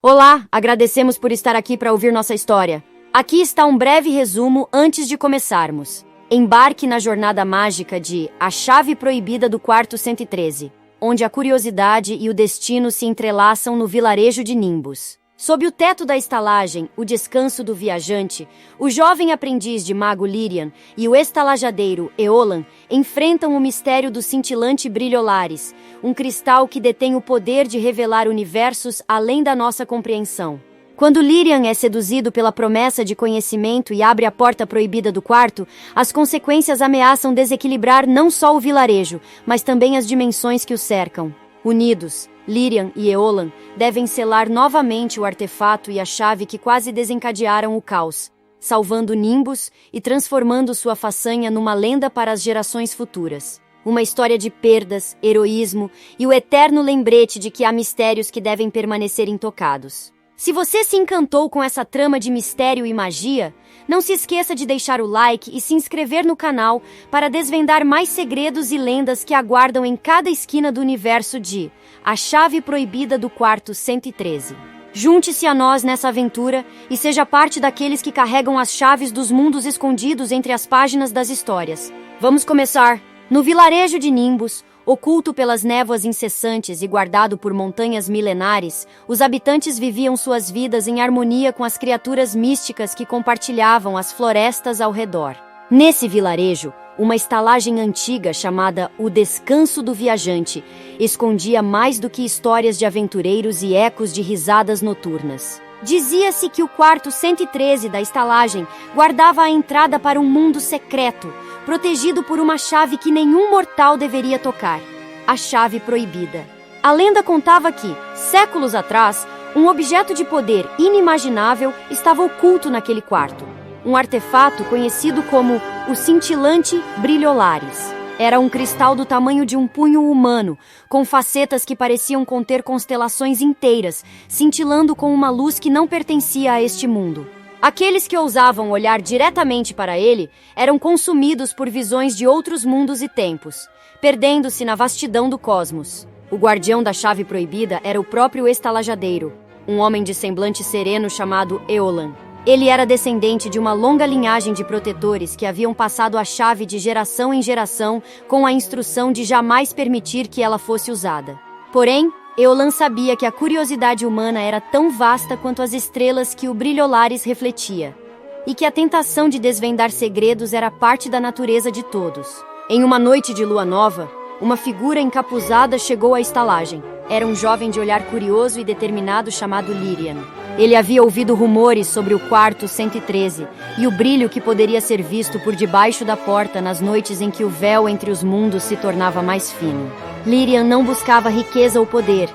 Olá, agradecemos por estar aqui para ouvir nossa história. Aqui está um breve resumo antes de começarmos. Embarque na jornada mágica de A Chave Proibida do Quarto 113, onde a curiosidade e o destino se entrelaçam no vilarejo de Nimbus. Sob o teto da estalagem, o descanso do viajante, o jovem aprendiz de mago Lyrian e o estalajadeiro Eolan enfrentam o mistério do cintilante Brilholares, um cristal que detém o poder de revelar universos além da nossa compreensão. Quando Lyrian é seduzido pela promessa de conhecimento e abre a porta proibida do quarto, as consequências ameaçam desequilibrar não só o vilarejo, mas também as dimensões que o cercam. Unidos, Lyrian e Eolan devem selar novamente o artefato e a chave que quase desencadearam o caos, salvando Nimbus e transformando sua façanha numa lenda para as gerações futuras. Uma história de perdas, heroísmo e o eterno lembrete de que há mistérios que devem permanecer intocados. Se você se encantou com essa trama de mistério e magia, não se esqueça de deixar o like e se inscrever no canal para desvendar mais segredos e lendas que aguardam em cada esquina do universo de A Chave Proibida do Quarto 113. Junte-se a nós nessa aventura e seja parte daqueles que carregam as chaves dos mundos escondidos entre as páginas das histórias. Vamos começar! No vilarejo de Nimbus, oculto pelas névoas incessantes e guardado por montanhas milenares, os habitantes viviam suas vidas em harmonia com as criaturas místicas que compartilhavam as florestas ao redor. Nesse vilarejo, uma estalagem antiga chamada O Descanso do Viajante escondia mais do que histórias de aventureiros e ecos de risadas noturnas. Dizia-se que o quarto 113 da estalagem guardava a entrada para um mundo secreto, protegido por uma chave que nenhum mortal deveria tocar, a Chave Proibida. A lenda contava que, séculos atrás, um objeto de poder inimaginável estava oculto naquele quarto, um artefato conhecido como o Cintilante Brilholares. Era um cristal do tamanho de um punho humano, com facetas que pareciam conter constelações inteiras, cintilando com uma luz que não pertencia a este mundo. Aqueles que ousavam olhar diretamente para ele eram consumidos por visões de outros mundos e tempos, perdendo-se na vastidão do cosmos. O guardião da chave proibida era o próprio estalajadeiro, um homem de semblante sereno chamado Eolan. Ele era descendente de uma longa linhagem de protetores que haviam passado a chave de geração em geração com a instrução de jamais permitir que ela fosse usada. Porém, Eolan sabia que a curiosidade humana era tão vasta quanto as estrelas que o Brilholares refletia, e que a tentação de desvendar segredos era parte da natureza de todos. Em uma noite de lua nova, uma figura encapuzada chegou à estalagem. Era um jovem de olhar curioso e determinado chamado Lyrian. Ele havia ouvido rumores sobre o quarto 113 e o brilho que poderia ser visto por debaixo da porta nas noites em que o véu entre os mundos se tornava mais fino. Lyrian não buscava riqueza ou poder.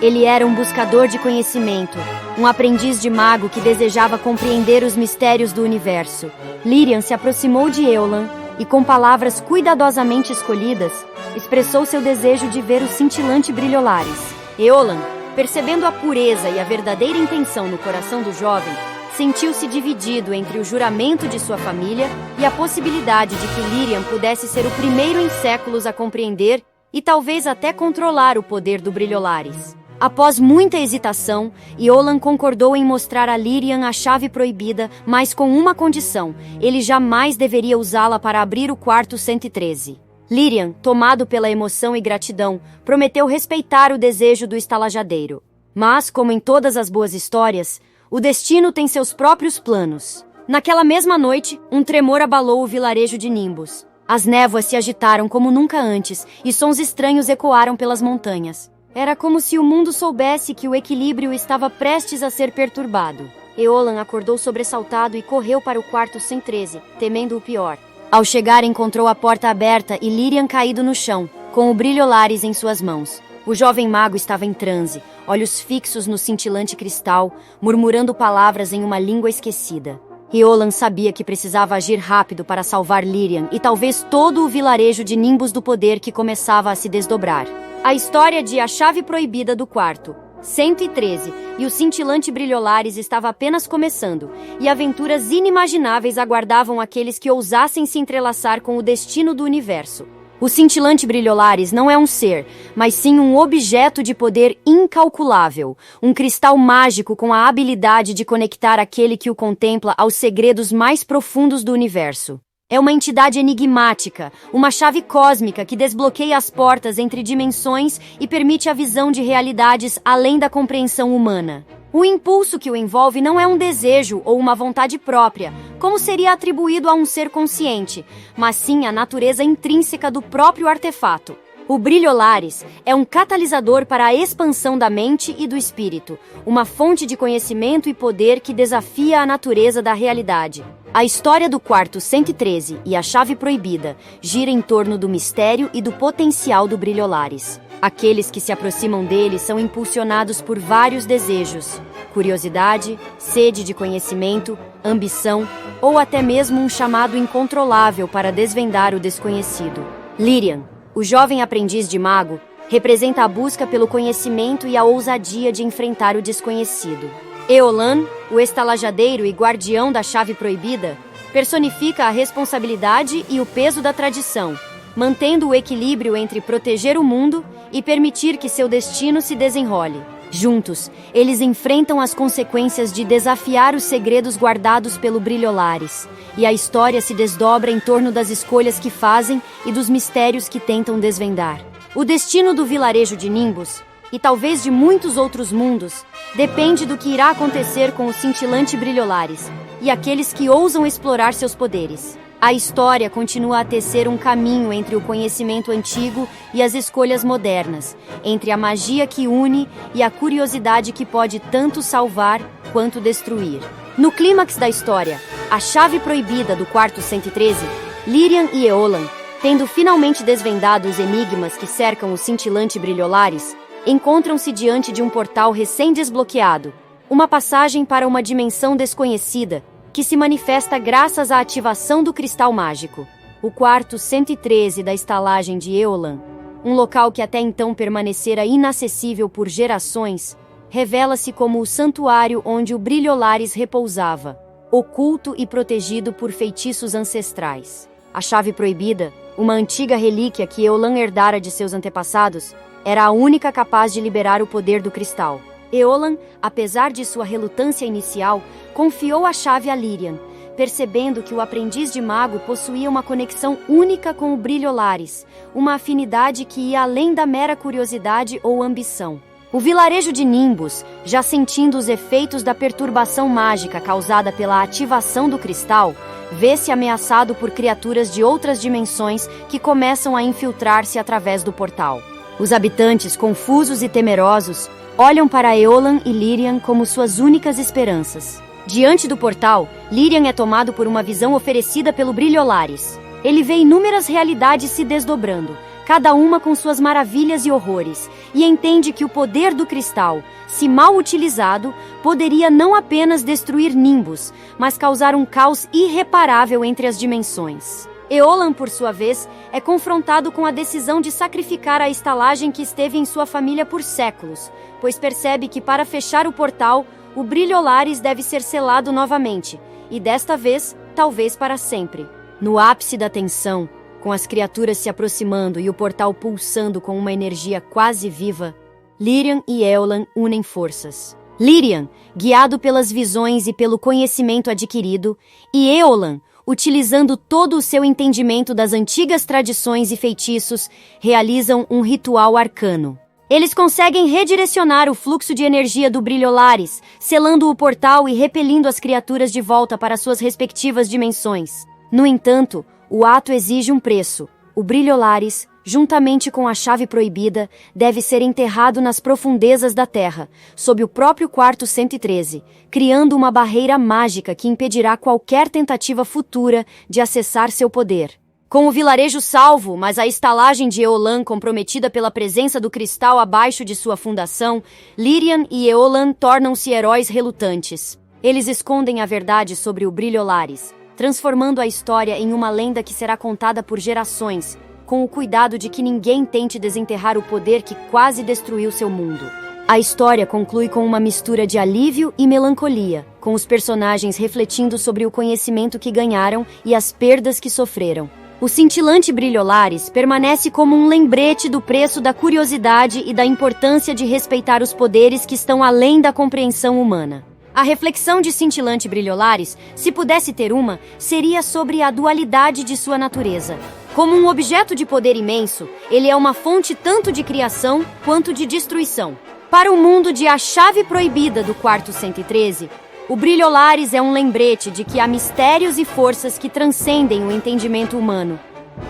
Ele era um buscador de conhecimento, um aprendiz de mago que desejava compreender os mistérios do universo. Lyrian se aproximou de Eolan e, com palavras cuidadosamente escolhidas, expressou seu desejo de ver o cintilante Brilholares. Eolan, percebendo a pureza e a verdadeira intenção no coração do jovem, sentiu-se dividido entre o juramento de sua família e a possibilidade de que Lyrian pudesse ser o primeiro em séculos a compreender e talvez até controlar o poder do Brilholares. Após muita hesitação, Eolan concordou em mostrar a Lyrian a chave proibida, mas com uma condição: ele jamais deveria usá-la para abrir o quarto 113. Lyrian, tomado pela emoção e gratidão, prometeu respeitar o desejo do estalajadeiro. Mas, como em todas as boas histórias, o destino tem seus próprios planos. Naquela mesma noite, um tremor abalou o vilarejo de Nimbus. As névoas se agitaram como nunca antes e sons estranhos ecoaram pelas montanhas. Era como se o mundo soubesse que o equilíbrio estava prestes a ser perturbado. Eolan acordou sobressaltado e correu para o quarto 113, temendo o pior. Ao chegar, encontrou a porta aberta e Lyrian caído no chão, com o Brilholares em suas mãos. O jovem mago estava em transe, olhos fixos no cintilante cristal, murmurando palavras em uma língua esquecida. Eolan sabia que precisava agir rápido para salvar Lyrian e talvez todo o vilarejo de Nimbus do poder que começava a se desdobrar. A história de A Chave Proibida do Quarto 113 e o cintilante Brilholares estava apenas começando, e aventuras inimagináveis aguardavam aqueles que ousassem se entrelaçar com o destino do universo. O cintilante Brilholares não é um ser, mas sim um objeto de poder incalculável, um cristal mágico com a habilidade de conectar aquele que o contempla aos segredos mais profundos do universo. É uma entidade enigmática, uma chave cósmica que desbloqueia as portas entre dimensões e permite a visão de realidades além da compreensão humana. O impulso que o envolve não é um desejo ou uma vontade própria, como seria atribuído a um ser consciente, mas sim a natureza intrínseca do próprio artefato. O Brilholares é um catalisador para a expansão da mente e do espírito, uma fonte de conhecimento e poder que desafia a natureza da realidade. A história do Quarto 113 e a Chave Proibida gira em torno do mistério e do potencial do Brilholares. Aqueles que se aproximam dele são impulsionados por vários desejos: curiosidade, sede de conhecimento, ambição ou até mesmo um chamado incontrolável para desvendar o desconhecido. Lyrian, o jovem aprendiz de mago, representa a busca pelo conhecimento e a ousadia de enfrentar o desconhecido. Eolan, o estalajadeiro e guardião da Chave Proibida, personifica a responsabilidade e o peso da tradição, mantendo o equilíbrio entre proteger o mundo e permitir que seu destino se desenrole. Juntos, eles enfrentam as consequências de desafiar os segredos guardados pelo Brilholares, e a história se desdobra em torno das escolhas que fazem e dos mistérios que tentam desvendar. O destino do vilarejo de Nimbus, e talvez de muitos outros mundos, depende do que irá acontecer com o cintilante Brilholares e aqueles que ousam explorar seus poderes. A história continua a tecer um caminho entre o conhecimento antigo e as escolhas modernas, entre a magia que une e a curiosidade que pode tanto salvar quanto destruir. No clímax da história, a Chave Proibida do Quarto 113, Lyrian e Eolan, tendo finalmente desvendado os enigmas que cercam o cintilante Brilholares, encontram-se diante de um portal recém-desbloqueado, uma passagem para uma dimensão desconhecida, que se manifesta graças à ativação do cristal mágico. O Quarto 113 da estalagem de Eolan, um local que até então permanecera inacessível por gerações, revela-se como o santuário onde o Brilholares repousava, oculto e protegido por feitiços ancestrais. A Chave Proibida, uma antiga relíquia que Eolan herdara de seus antepassados, era a única capaz de liberar o poder do cristal. Eolan, apesar de sua relutância inicial, confiou a chave a Lyrian, percebendo que o aprendiz de mago possuía uma conexão única com o Brilholares, uma afinidade que ia além da mera curiosidade ou ambição. O vilarejo de Nimbus, já sentindo os efeitos da perturbação mágica causada pela ativação do cristal, vê-se ameaçado por criaturas de outras dimensões que começam a infiltrar-se através do portal. Os habitantes, confusos e temerosos, olham para Eolan e Lyrian como suas únicas esperanças. Diante do portal, Lyrian é tomado por uma visão oferecida pelo Brilholares. Ele vê inúmeras realidades se desdobrando, cada uma com suas maravilhas e horrores, e entende que o poder do cristal, se mal utilizado, poderia não apenas destruir Nimbus, mas causar um caos irreparável entre as dimensões. Eolan, por sua vez, é confrontado com a decisão de sacrificar a estalagem que esteve em sua família por séculos, pois percebe que para fechar o portal, o Brilholares deve ser selado novamente, e desta vez, talvez para sempre. No ápice da tensão, com as criaturas se aproximando e o portal pulsando com uma energia quase viva, Lyrian e Eolan unem forças. Lyrian, guiado pelas visões e pelo conhecimento adquirido, e Eolan, utilizando todo o seu entendimento das antigas tradições e feitiços, realizam um ritual arcano. Eles conseguem redirecionar o fluxo de energia do Brilholares, selando o portal e repelindo as criaturas de volta para suas respectivas dimensões. No entanto, o ato exige um preço. O Brilholares, juntamente com a Chave Proibida, deve ser enterrado nas profundezas da Terra, sob o próprio Quarto 113, criando uma barreira mágica que impedirá qualquer tentativa futura de acessar seu poder. Com o vilarejo salvo, mas a estalagem de Eolan comprometida pela presença do cristal abaixo de sua fundação, Lyrian e Eolan tornam-se heróis relutantes. Eles escondem a verdade sobre o Brilholares, transformando a história em uma lenda que será contada por gerações, com o cuidado de que ninguém tente desenterrar o poder que quase destruiu seu mundo. A história conclui com uma mistura de alívio e melancolia, com os personagens refletindo sobre o conhecimento que ganharam e as perdas que sofreram. O cintilante brilholares permanece como um lembrete do preço da curiosidade e da importância de respeitar os poderes que estão além da compreensão humana. A reflexão de cintilante brilholares, se pudesse ter uma, seria sobre a dualidade de sua natureza. Como um objeto de poder imenso, ele é uma fonte tanto de criação quanto de destruição. Para o mundo de A Chave Proibida do Quarto 113, o brilholares é um lembrete de que há mistérios e forças que transcendem o entendimento humano,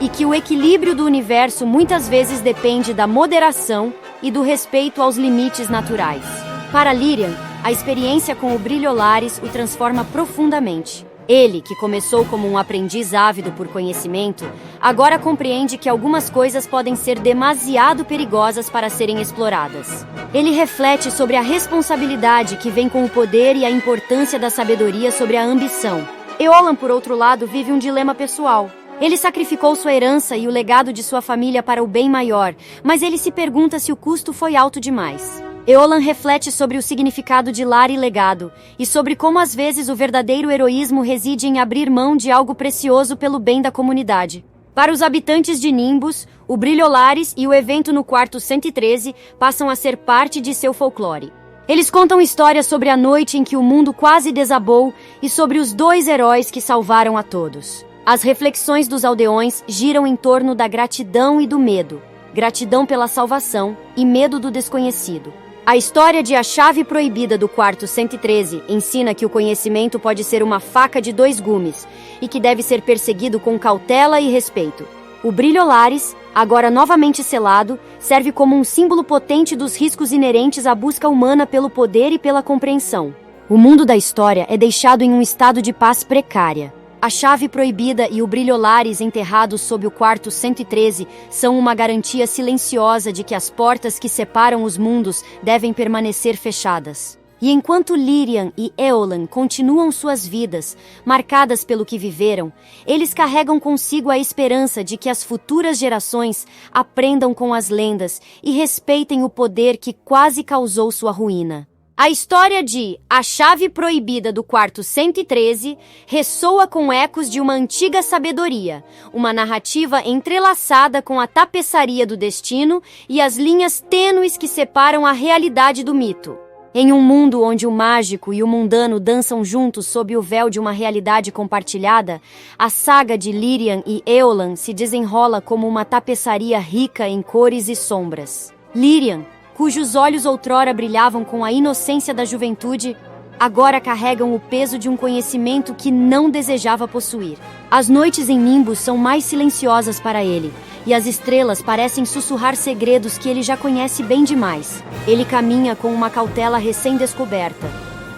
e que o equilíbrio do universo muitas vezes depende da moderação e do respeito aos limites naturais. Para Lyrian, a experiência com o brilholares o transforma profundamente. Ele, que começou como um aprendiz ávido por conhecimento, agora compreende que algumas coisas podem ser demasiado perigosas para serem exploradas. Ele reflete sobre a responsabilidade que vem com o poder e a importância da sabedoria sobre a ambição. Eolan, por outro lado, vive um dilema pessoal. Ele sacrificou sua herança e o legado de sua família para o bem maior, mas ele se pergunta se o custo foi alto demais. Eolan reflete sobre o significado de lar e legado, e sobre como às vezes o verdadeiro heroísmo reside em abrir mão de algo precioso pelo bem da comunidade. Para os habitantes de Nimbus, o brilholares e o evento no quarto 113 passam a ser parte de seu folclore. Eles contam histórias sobre a noite em que o mundo quase desabou e sobre os dois heróis que salvaram a todos. As reflexões dos aldeões giram em torno da gratidão e do medo. Gratidão pela salvação e medo do desconhecido. A história de A Chave Proibida do Quarto 113 ensina que o conhecimento pode ser uma faca de dois gumes e que deve ser perseguido com cautela e respeito. O brilholares, agora novamente selado, serve como um símbolo potente dos riscos inerentes à busca humana pelo poder e pela compreensão. O mundo da história é deixado em um estado de paz precária. A Chave Proibida e o brilholares enterrados sob o quarto 113 são uma garantia silenciosa de que as portas que separam os mundos devem permanecer fechadas. E enquanto Lyrian e Eolan continuam suas vidas, marcadas pelo que viveram, eles carregam consigo a esperança de que as futuras gerações aprendam com as lendas e respeitem o poder que quase causou sua ruína. A história de A Chave Proibida do Quarto 113 ressoa com ecos de uma antiga sabedoria, uma narrativa entrelaçada com a tapeçaria do destino e as linhas tênues que separam a realidade do mito. Em um mundo onde o mágico e o mundano dançam juntos sob o véu de uma realidade compartilhada, a saga de Lyrian e Eolan se desenrola como uma tapeçaria rica em cores e sombras. Lyrian, cujos olhos outrora brilhavam com a inocência da juventude, agora carregam o peso de um conhecimento que não desejava possuir. As noites em Nimbus são mais silenciosas para ele, e as estrelas parecem sussurrar segredos que ele já conhece bem demais. Ele caminha com uma cautela recém-descoberta,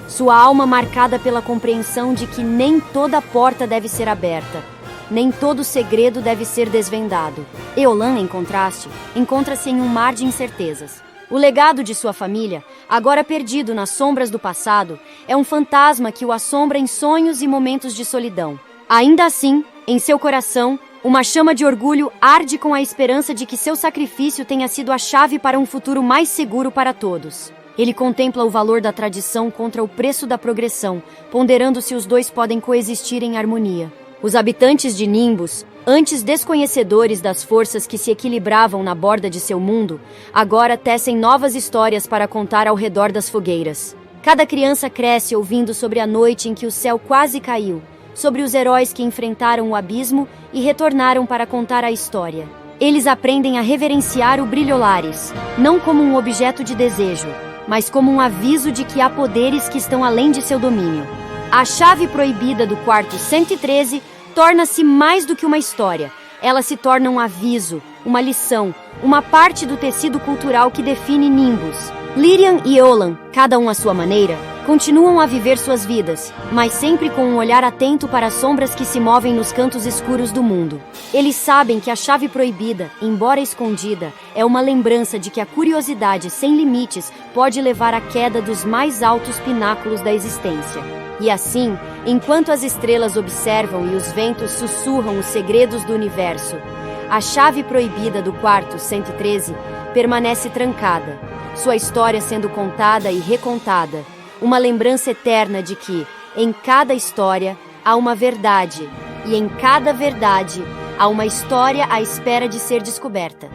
sua alma marcada pela compreensão de que nem toda porta deve ser aberta, nem todo segredo deve ser desvendado. Eolan, em contraste, encontra-se em um mar de incertezas. O legado de sua família, agora perdido nas sombras do passado, é um fantasma que o assombra em sonhos e momentos de solidão. Ainda assim, em seu coração, uma chama de orgulho arde com a esperança de que seu sacrifício tenha sido a chave para um futuro mais seguro para todos. Ele contempla o valor da tradição contra o preço da progressão, ponderando se os dois podem coexistir em harmonia. Os habitantes de Nimbus, antes desconhecedores das forças que se equilibravam na borda de seu mundo, agora tecem novas histórias para contar ao redor das fogueiras. Cada criança cresce ouvindo sobre a noite em que o céu quase caiu, sobre os heróis que enfrentaram o abismo e retornaram para contar a história. Eles aprendem a reverenciar o brilholares, não como um objeto de desejo, mas como um aviso de que há poderes que estão além de seu domínio. A Chave Proibida do Quarto 113 torna-se mais do que uma história. Ela se torna um aviso, uma lição, uma parte do tecido cultural que define Nimbus. Lyrian e Eolan, cada um à sua maneira, continuam a viver suas vidas, mas sempre com um olhar atento para as sombras que se movem nos cantos escuros do mundo. Eles sabem que a chave proibida, embora escondida, é uma lembrança de que a curiosidade sem limites pode levar à queda dos mais altos pináculos da existência. E assim, enquanto as estrelas observam e os ventos sussurram os segredos do universo, a chave proibida do quarto 113 permanece trancada, sua história sendo contada e recontada, uma lembrança eterna de que, em cada história, há uma verdade, e em cada verdade, Há uma história à espera de ser descoberta.